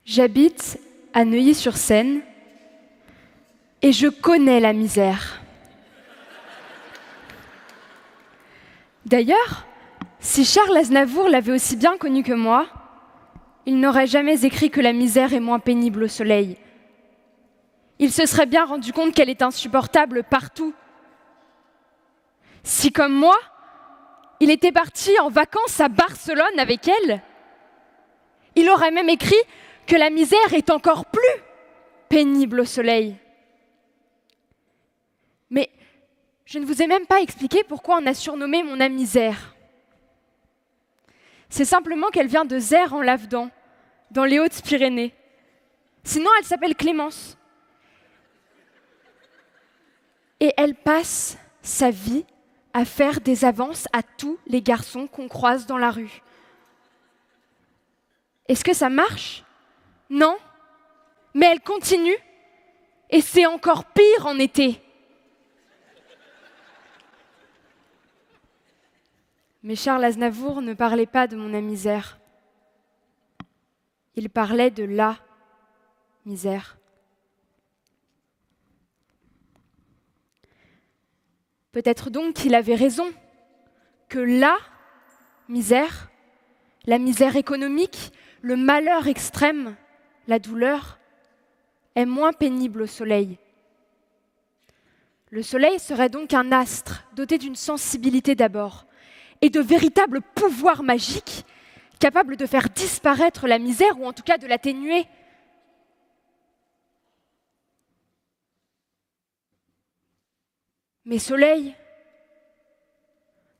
J'habite à Neuilly-sur-Seine et je connais la misère. D'ailleurs, si Charles Aznavour l'avait aussi bien connue que moi, il n'aurait jamais écrit que la misère est moins pénible au soleil. Il se serait bien rendu compte qu'elle est insupportable partout. Si, comme moi, il était parti en vacances à Barcelone avec elle, il aurait même écrit que la misère est encore plus pénible au soleil. Mais je ne vous ai même pas expliqué pourquoi on a surnommé mon âme misère. C'est simplement qu'elle vient de Zère en Lavedan, dans les Hautes-Pyrénées. Sinon, elle s'appelle Clémence. Et elle passe sa vie à faire des avances à tous les garçons qu'on croise dans la rue. Est-ce que ça marche ? Non, mais elle continue, et c'est encore pire en été. Mais Charles Aznavour ne parlait pas de mon âme misère. Il parlait de la misère. Peut-être donc qu'il avait raison, que la misère économique, le malheur extrême, la douleur, est moins pénible au soleil. Le soleil serait donc un astre doté d'une sensibilité d'abord et de véritables pouvoirs magiques capables de faire disparaître la misère ou en tout cas de l'atténuer. Mais soleil,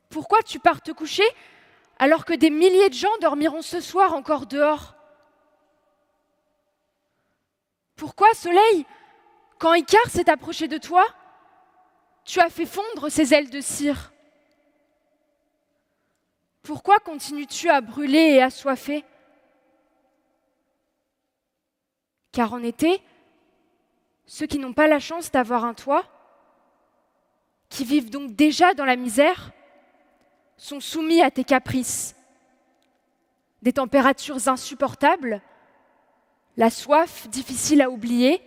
pourquoi tu pars te coucher alors que des milliers de gens dormiront ce soir encore dehors ? Pourquoi, soleil, quand Icare s'est approché de toi, tu as fait fondre ses ailes de cire ? Pourquoi continues-tu à brûler et à soifer ? Car en été, ceux qui n'ont pas la chance d'avoir un toit, qui vivent donc déjà dans la misère, sont soumis à tes caprices. Des températures insupportables, la soif difficile à oublier,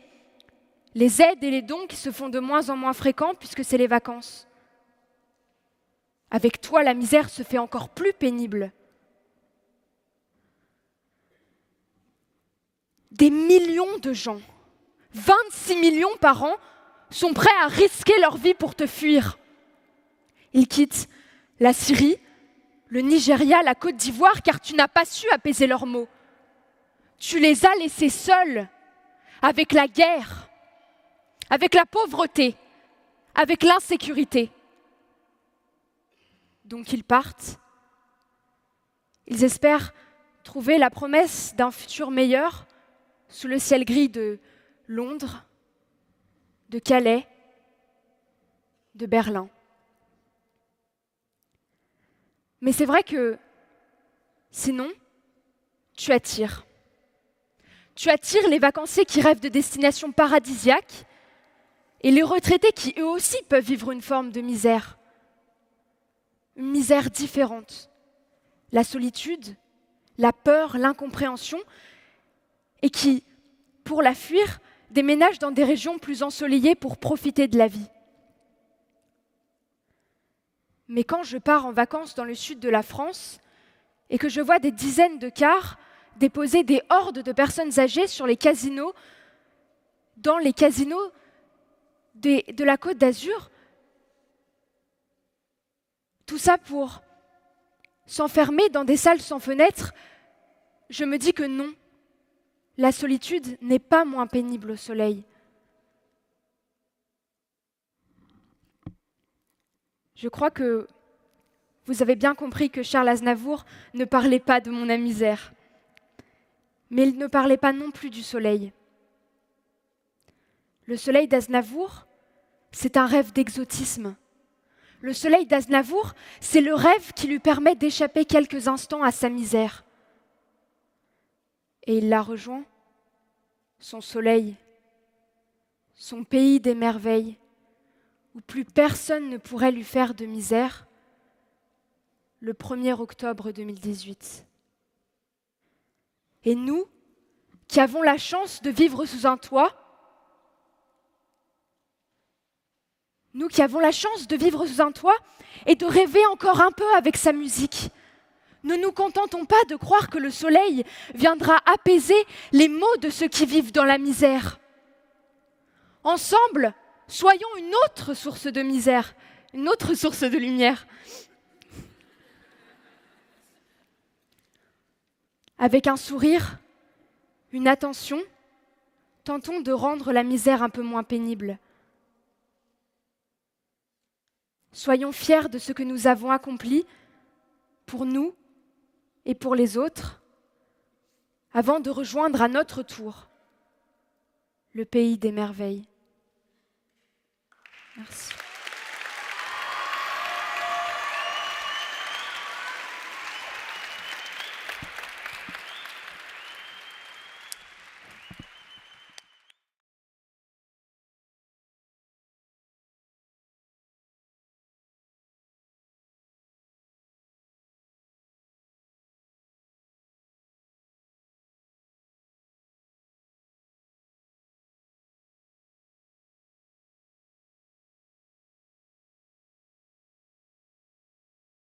les aides et les dons qui se font de moins en moins fréquents puisque c'est les vacances. Avec toi, la misère se fait encore plus pénible. Des millions de gens, 26 millions par an, sont prêts à risquer leur vie pour te fuir. Ils quittent la Syrie, le Nigeria, la Côte d'Ivoire, car tu n'as pas su apaiser leurs maux. Tu les as laissés seuls, avec la guerre, avec la pauvreté, avec l'insécurité. Donc ils partent. Ils espèrent trouver la promesse d'un futur meilleur sous le ciel gris de Londres, de Calais, de Berlin. Mais c'est vrai que sinon, tu attires. Tu attires les vacanciers qui rêvent de destinations paradisiaques et les retraités qui, eux aussi, peuvent vivre une forme de misère. Une misère différente. La solitude, la peur, l'incompréhension, et qui, pour la fuir, déménagent dans des régions plus ensoleillées pour profiter de la vie. Mais quand je pars en vacances dans le sud de la France et que je vois des dizaines de cars déposer des hordes de personnes âgées sur les casinos, dans les casinos de la Côte d'Azur, tout ça pour s'enfermer dans des salles sans fenêtres, je me dis que non, la solitude n'est pas moins pénible au soleil. Je crois que vous avez bien compris que Charles Aznavour ne parlait pas de mon âme misère, mais il ne parlait pas non plus du soleil. Le soleil d'Aznavour, c'est un rêve d'exotisme. Le soleil d'Aznavour, c'est le rêve qui lui permet d'échapper quelques instants à sa misère. Et il la rejoint son soleil, son pays des merveilles, où plus personne ne pourrait lui faire de misère, le 1er octobre 2018. Et nous, qui avons la chance de vivre sous un toit, et de rêver encore un peu avec sa musique, ne nous contentons pas de croire que le soleil viendra apaiser les maux de ceux qui vivent dans la misère. Ensemble, soyons une autre source de misère, une autre source de lumière. Avec un sourire, une attention, tentons de rendre la misère un peu moins pénible. Soyons fiers de ce que nous avons accompli pour nous et pour les autres, avant de rejoindre à notre tour le pays des merveilles. Merci.